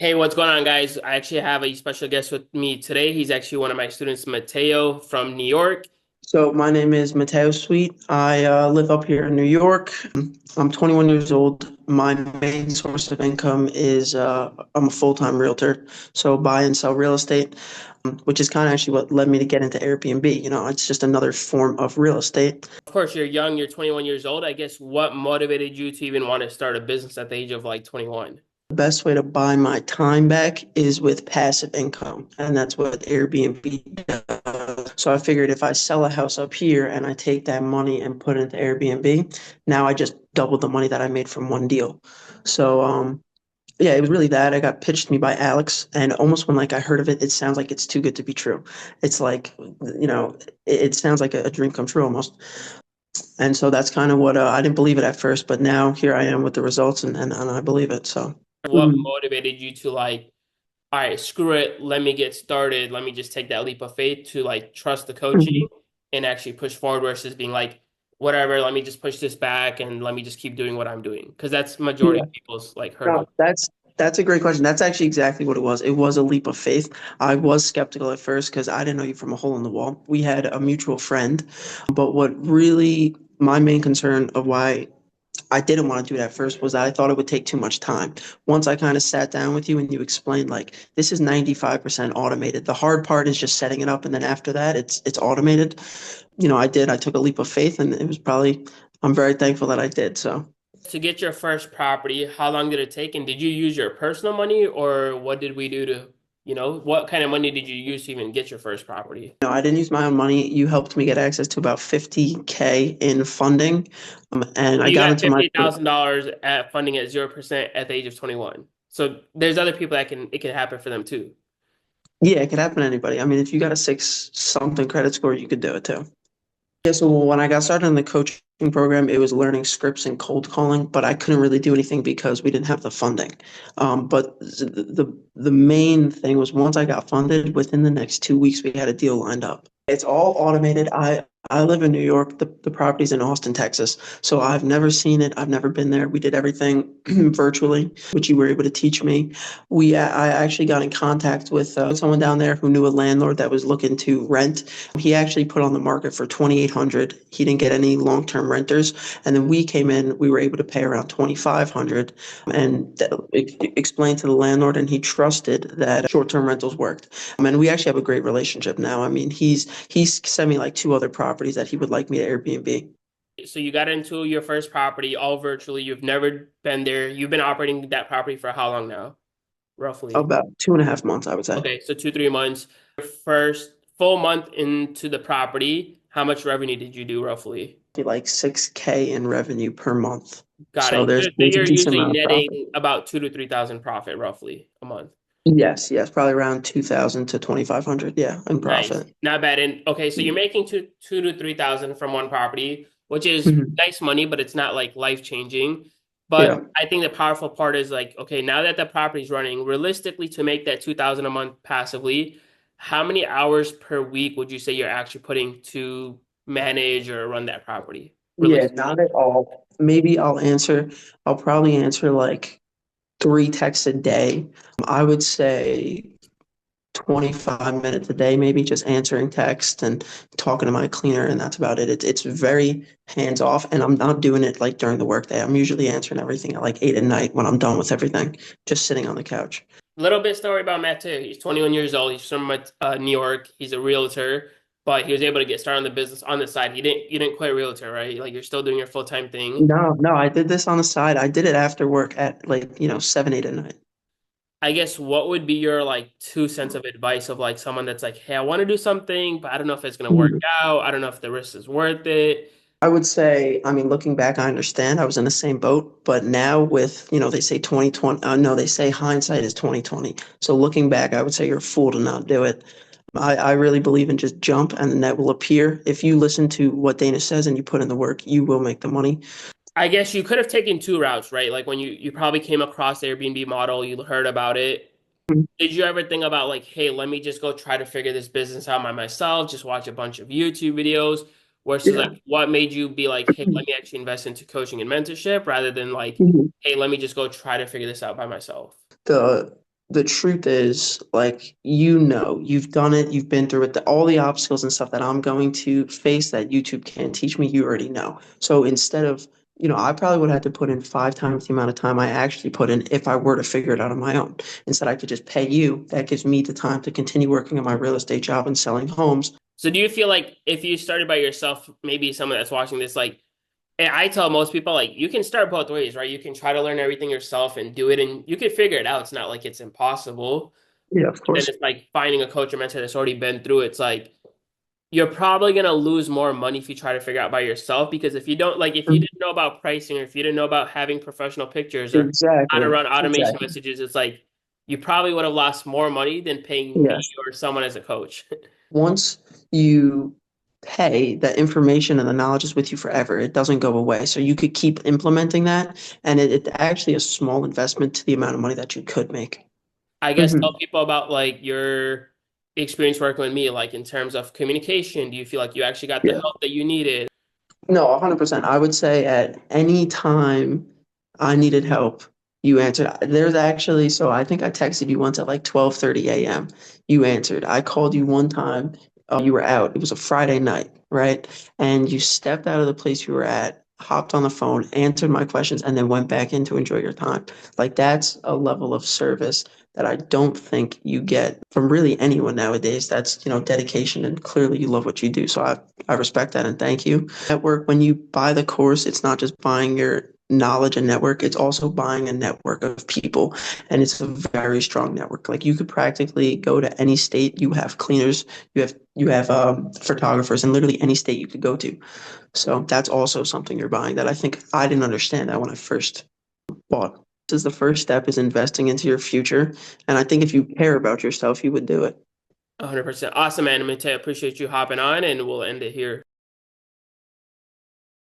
Hey, what's going on, guys? I actually have a special guest with me today. He's actually one of my students, Mateo from New York. So my name is Mateo Sweet. I live up here in New York. I'm 21 years old. My main source of income is I'm a full-time realtor, so buy and sell real estate, which is kind of actually what led me to get into Airbnb. It's just another form of real estate. Of course, you're young, you're 21 years old. I guess what motivated you to even want to start a business at the age of like 21? The best way to buy my time back is with passive income, and that's what Airbnb does. So I figured if I sell a house up here and I take that money and put it into Airbnb, now I just doubled the money that I made from one deal. So yeah, it was really that. I got pitched to me by Alex, and almost when like I heard of it, it sounds like it's too good to be true. It's like, it sounds like a dream come true almost. And so that's kind of what I didn't believe it at first, but now here I am with the results, and I believe it. So. What motivated you to like, all right, screw it, let me get started, let me just take that leap of faith to like trust the coaching Mhm. and actually push forward versus being like, whatever, let me just push this back and let me just keep doing what I'm doing. Because that's majority Yeah, of people's like hurdle. no, that's a great question. That's actually exactly what it was. It was a leap of faith. I was skeptical at first because I didn't know you from a hole in the wall. We had a mutual friend, but what really my main concern of why I didn't want to do it at first was that I thought it would take too much time. Once I kind of sat down with you and you explained like this is 95% automated. The hard part is just setting it up, and then after that it's automated. I took a leap of faith, and it was probably I'm very thankful that I did. So. To get your first property, how long did it take? And did you use your personal money or what did we do to, what kind of money did you use to even get your first property? No, I didn't use my own money. You helped me get access to about 50K in funding. And So I you got got into my, $50,000 at funding at 0% at the age of 21. So there's other people that it can happen for them too. yeah, it could happen to anybody. I mean, if you got a six something credit score, you could do it too. Yeah, so when I got started in the coaching program, it was learning scripts and cold calling, but I couldn't really do anything because we didn't have the funding. But the main thing was once I got funded, within the next 2 weeks, we had a deal lined up. It's all automated. I live in New York. The property's in Austin, Texas. So I've never seen it. I've never been there. We did everything virtually, which you were able to teach me. I actually got in contact with someone down there who knew a landlord that was looking to rent. He actually put on the market for 2,800. He didn't get any long-term renters, and then we came in. We were able to pay around 2,500, and explained to the landlord, and he trusted that short-term rentals worked. And we actually have a great relationship now. I mean, he's sent me like two other properties that he would like me to Airbnb. So you got into your first property all virtually. You've never been there. You've been operating that property for how long now, roughly? About 2.5 months, I would say. Okay, so 2, 3 months. Your first full month into the property, how much revenue did you do roughly? Like 6K in revenue per month. Got So it. there's So there's a you're decent usually amount of profit. netting about 2 to 3 thousand profit roughly a month. Yes, yes, probably around 2,000 to 2,500, yeah, in Nice, profit. not bad. And okay, so you're making two to 3 thousand from one property, which is Mhm. nice money, but it's not like life changing. But Yeah. I think the powerful part is like, okay, now that the property's running, realistically, to make that 2,000 a month passively, how many hours per week would you say you're actually putting to manage or run that property Yeah, realistically? not at all. Maybe I'll probably answer like three texts a day. I would say 25 minutes a day, maybe just answering text and talking to my cleaner, and that's about it. It's very hands off, and I'm not doing it like during the workday. I'm usually answering everything at like 8 at night when I'm done with everything, just sitting on the couch. Little bit story about Mateo. He's 21 years old. He's from New York. He's a realtor, but he was able to get started on the business on the side. You didn't quit realtor, right? Like you're still doing your full-time thing. No, no, I did this on the side. I did it after work at like, 7, 8 at night. I guess what would be your like 2 cents of advice of like someone that's like, hey, I want to do something, but I don't know if it's gonna work Mhm. out. I don't know if the risk is worth it. I would say, I mean, looking back, I understand I was in the same boat, but now with, they say 2020, no, they say hindsight is 2020. So looking back, I would say you're a fool to not do it. I really believe in just jump and the net will appear. If you listen to what Dana says and you put in the work, you will make the money. I guess you could have taken two routes, right? Like when you probably came across the Airbnb model, you heard about it. Did you ever think about like, hey, let me just go try to figure this business out by myself, just watch a bunch of YouTube videos, versus Yeah. like what made you be like, hey, let me actually invest into coaching and mentorship rather than like, Mhm. hey, let me just go try to figure this out by myself? The the truth is, like, you've done it, you've been through it, all the obstacles and stuff that I'm going to face that YouTube can't teach me, you already know. So instead of, I probably would have had to put in 5 times the amount of time I actually put in if I were to figure it out on my own. Instead, I could just pay you. That gives me the time to continue working on my real estate job and selling homes. So do you feel like if you started by yourself, maybe someone that's watching this, like, and I tell most people, like, you can start both ways, right? You can try to learn everything yourself and do it, and you can figure it out. It's not like it's impossible. Yeah, of But then course. it's like finding a coach or mentor that's already been through it. It's like you're probably gonna lose more money if you try to figure out by yourself because if you don't like if you Mhm. didn't know about pricing or if you didn't know about having professional pictures or how to Exactly. run automation Exactly. messages, it's like you probably would have lost more money than paying me Yes. or someone as a coach. Once you pay, that information and the knowledge is with you forever. It doesn't go away. So you could keep implementing that, and it's actually a small investment to the amount of money that you could make. I guess tell Mhm. people about like your experience working with me, like in terms of communication. Do you feel like you actually got the Yeah. help that you needed? No, 100%. I would say at any time I needed help, you answered. There's actually, so I think I texted you once at like 12:30 a.m. You answered. I called you one time. You were out. It was a Friday night, right? And you stepped out of the place you were at, hopped on the phone, answered my questions, and then went back in to enjoy your time. Like that's a level of service that I don't think you get from really anyone nowadays. That's, dedication, and clearly you love what you do. So I respect that and thank you. Network, when you buy the course, it's not just buying your knowledge and network, it's also buying a network of people. And it's a very strong network. Like you could practically go to any state, you have cleaners, you have photographers in literally any state you could go to. So that's also something you're buying that I think I didn't understand that when I first bought. This is the first step is investing into your future. And I think if you care about yourself, you would do it. 100%. Awesome, man. Mateo, appreciate you hopping on, and we'll end it here.